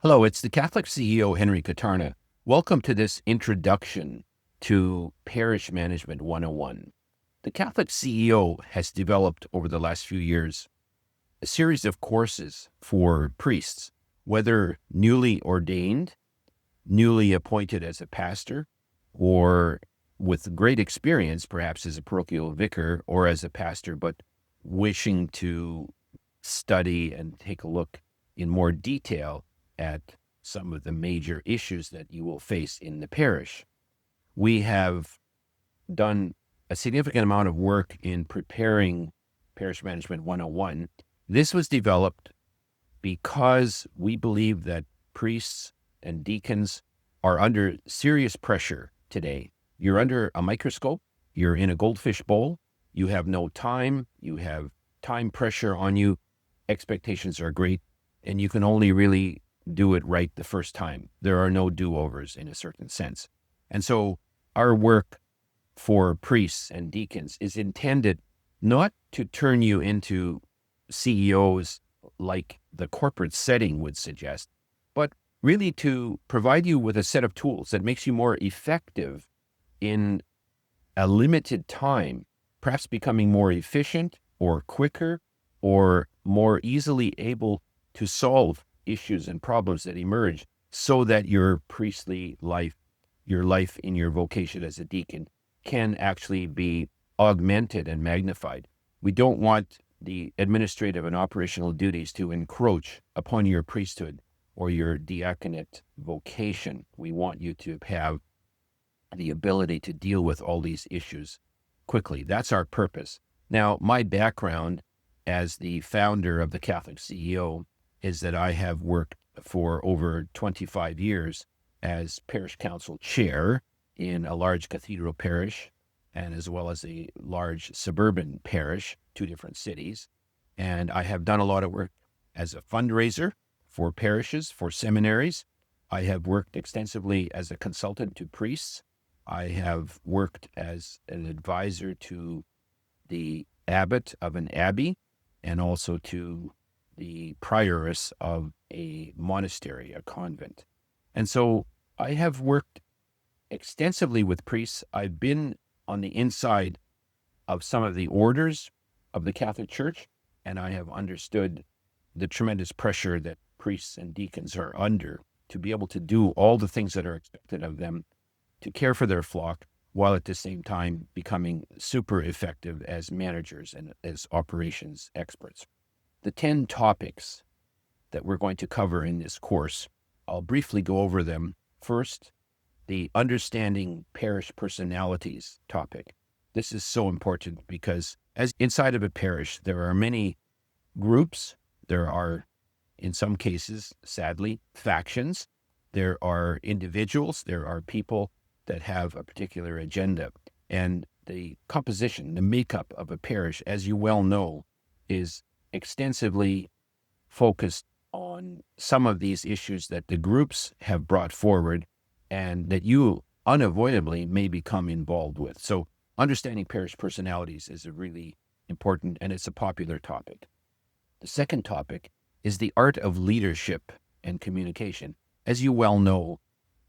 Hello, it's the Catholic CEO, Henry Katarna. Welcome to this introduction to Parish Management 101. The Catholic CEO has developed over the last few years a series of courses for priests, whether newly ordained, newly appointed as a pastor, or with great experience, perhaps as a parochial vicar or as a pastor, but wishing to study and take a look in more detail at some of the major issues that you will face in the parish. We have done a significant amount of work in preparing Parish Management 101. This was developed because we believe that priests and deacons are under serious pressure today. You're under a microscope, you're in a goldfish bowl, you have no time, you have time pressure on you, expectations are great, and you can only really do it right the first time. There are no do-overs in a certain sense. And so our work for priests and deacons is intended not to turn you into CEOs like the corporate setting would suggest, but really to provide you with a set of tools that makes you more effective in a limited time, perhaps becoming more efficient or quicker or more easily able to solve issues and problems that emerge so that your priestly life, your life in your vocation as a deacon, can actually be augmented and magnified. We don't want the administrative and operational duties to encroach upon your priesthood or your diaconate vocation. We want you to have the ability to deal with all these issues quickly. That's our purpose. Now, my background as the founder of the Catholic CEO is that I have worked for over 25 years as parish council chair in a large cathedral parish and as well as a large suburban parish, two different cities. And I have done a lot of work as a fundraiser for parishes, for seminaries. I have worked extensively as a consultant to priests. I have worked as an advisor to the abbot of an abbey and also to the prioress of a monastery, a convent. And so I have worked extensively with priests. I've been on the inside of some of the orders of the Catholic Church, and I have understood the tremendous pressure that priests and deacons are under to be able to do all the things that are expected of them, to care for their flock, while at the same time becoming super effective as managers and as operations experts. The 10 topics that we're going to cover in this course, I'll briefly go over them. First, the understanding parish personalities topic. This is so important because as inside of a parish, there are many groups. There are, in some cases, sadly, factions. There are individuals. There are people that have a particular agenda. And the composition, the makeup of a parish, as you well know, is extensively focused on some of these issues that the groups have brought forward and that you unavoidably may become involved with. So understanding parish personalities is a really important, and it's a popular topic. The second topic is the art of leadership and communication. As you well know,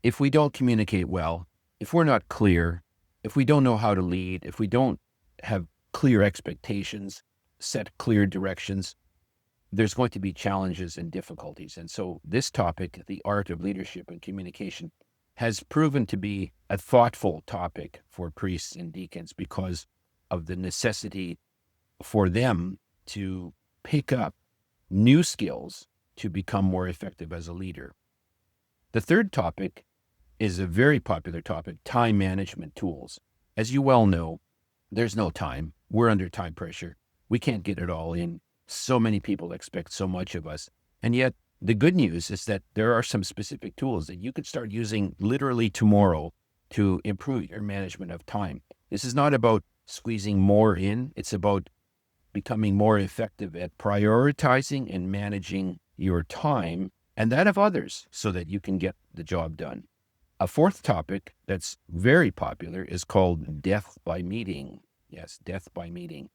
if we don't communicate well, if we're not clear, if we don't know how to lead, if we don't have clear expectations, set clear directions, there's going to be challenges and difficulties. And so this topic, the art of leadership and communication, has proven to be a thoughtful topic for priests and deacons because of the necessity for them to pick up new skills to become more effective as a leader. The third topic is a very popular topic, time management tools. As you well know, there's no time. We're under time pressure. We can't get it all in. So many people expect so much of us. And yet the good news is that there are some specific tools that you could start using literally tomorrow to improve your management of time. This is not about squeezing more in. It's about becoming more effective at prioritizing and managing your time and that of others so that you can get the job done. A fourth topic that's very popular is called death by meeting. Yes, death by meeting.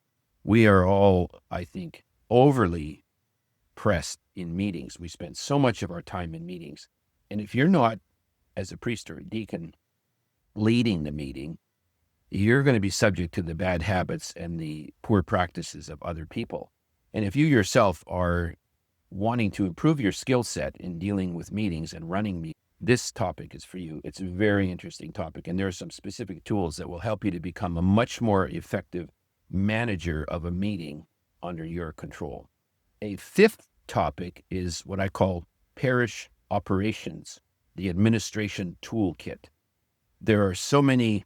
We are all, I think, overly pressed in meetings. We spend so much of our time in meetings. And if you're not, as a priest or a deacon, leading the meeting, you're going to be subject to the bad habits and the poor practices of other people. And if you yourself are wanting to improve your skill set in dealing with meetings and running meetings, this topic is for you. It's a very interesting topic, and there are some specific tools that will help you to become a much more effective manager of a meeting under your control. A fifth topic is what I call parish operations, the administration toolkit. There are so many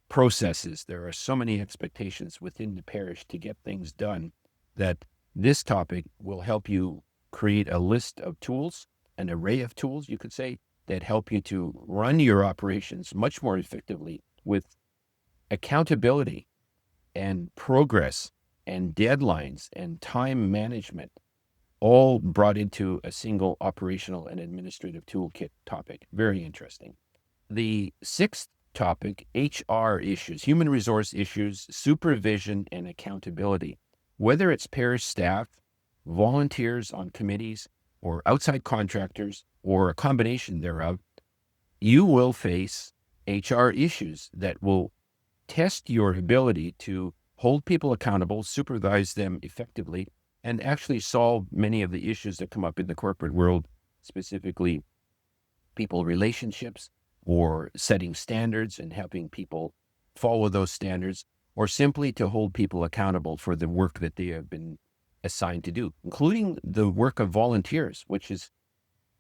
processes, there are so many expectations within the parish to get things done that this topic will help you create a list of tools, an array of tools, you could say, that help you to run your operations much more effectively with accountability and progress and deadlines and time management, all brought into a single operational and administrative toolkit topic. Very interesting. The sixth topic, HR issues, human resource issues, supervision and accountability. Whether it's parish staff, volunteers on committees, or outside contractors, or a combination thereof, you will face HR issues that will test your ability to hold people accountable, supervise them effectively, and actually solve many of the issues that come up in the corporate world, specifically people relationships, or setting standards and helping people follow those standards, or simply to hold people accountable for the work that they have been assigned to do, including the work of volunteers, which is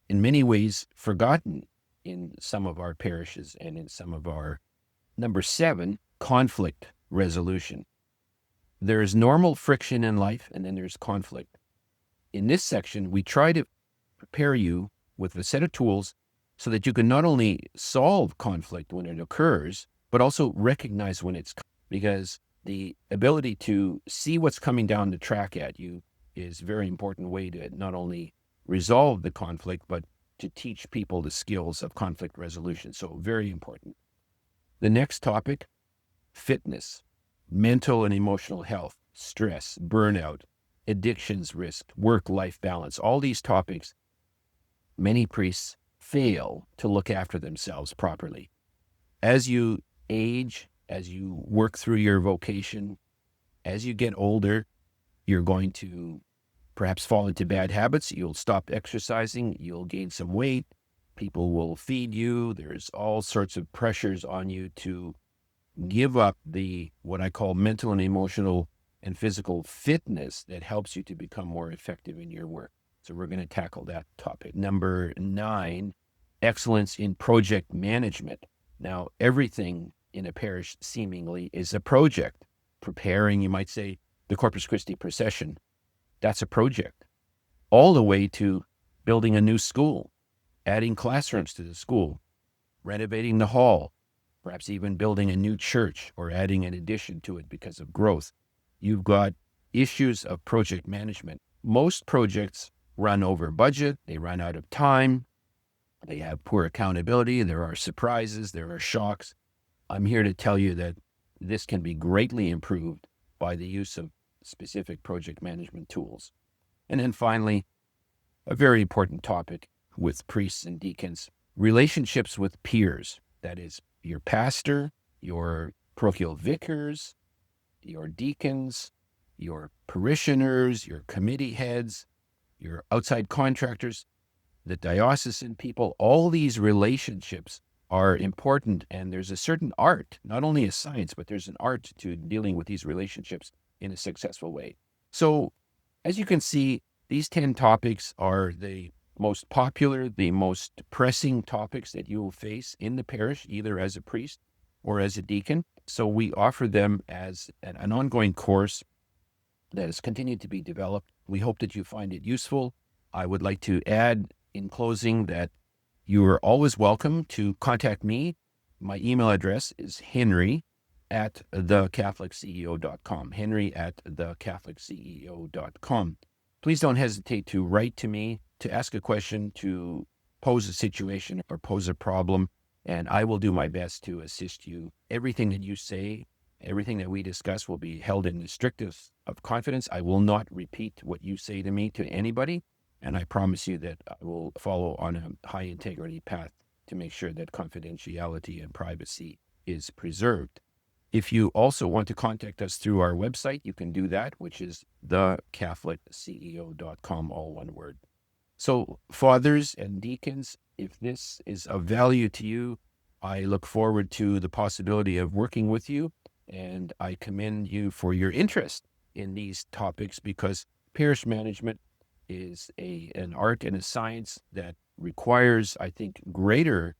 in many ways forgotten in some of our parishes and in some of our. Number 7, conflict resolution. There is normal friction in life, and then there's conflict. In this section, we try to prepare you with a set of tools so that you can not only solve conflict when it occurs, but also recognize when it's coming, because the ability to see what's coming down the track at you is a very important way to not only resolve the conflict, but to teach people the skills of conflict resolution. So very important. The next topic, fitness, mental and emotional health, stress, burnout, addictions risk, work-life balance. All these topics, many priests fail to look after themselves properly. As you age, as you work through your vocation, as you get older, you're going to perhaps fall into bad habits. You'll stop exercising. You'll gain some weight. People will feed you. There's all sorts of pressures on you to give up the, what I call mental and emotional and physical fitness that helps you to become more effective in your work. So we're going to tackle that topic. Number 9, excellence in project management. Now, everything in a parish seemingly is a project. Preparing, you might say, the Corpus Christi procession. That's a project. All the way to building a new school, adding classrooms to the school, renovating the hall, perhaps even building a new church or adding an addition to it because of growth. You've got issues of project management. Most projects run over budget. They run out of time. They have poor accountability. There are surprises. There are shocks. I'm here to tell you that this can be greatly improved by the use of specific project management tools. And then finally, a very important topic with priests and deacons, relationships with peers. That is your pastor, your parochial vicars, your deacons, your parishioners, your committee heads, your outside contractors, the diocesan people. All these relationships are important, and there's a certain art, not only a science, but there's an art to dealing with these relationships in a successful way. So, as you can see, these 10 topics are the most popular, the most pressing topics that you will face in the parish, either as a priest or as a deacon. So we offer them as an ongoing course that has continued to be developed. We hope that you find it useful. I would like to add in closing that you are always welcome to contact me. My email address is henry@thecatholicCEO.com, henry@thecatholicCEO.com. Please don't hesitate to write to me, to ask a question, to pose a situation or pose a problem, and I will do my best to assist you. Everything that you say Everything that we discuss will be held in the strictest of confidence. I will not repeat what you say to me to anybody. And I promise you that I will follow on a high integrity path to make sure that confidentiality and privacy is preserved. If you also want to contact us through our website, you can do that, which is thecatholicCEO.com, all one word. So, fathers and deacons, if this is of value to you, I look forward to the possibility of working with you, and I commend you for your interest in these topics, because parish management is an art and a science that requires, I think, greater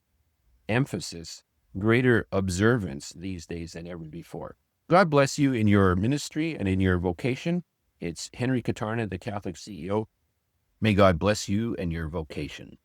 emphasis, greater observance these days than ever before. God bless you in your ministry and in your vocation. It's Henry Katarna, the Catholic CEO. May God bless you and your vocation.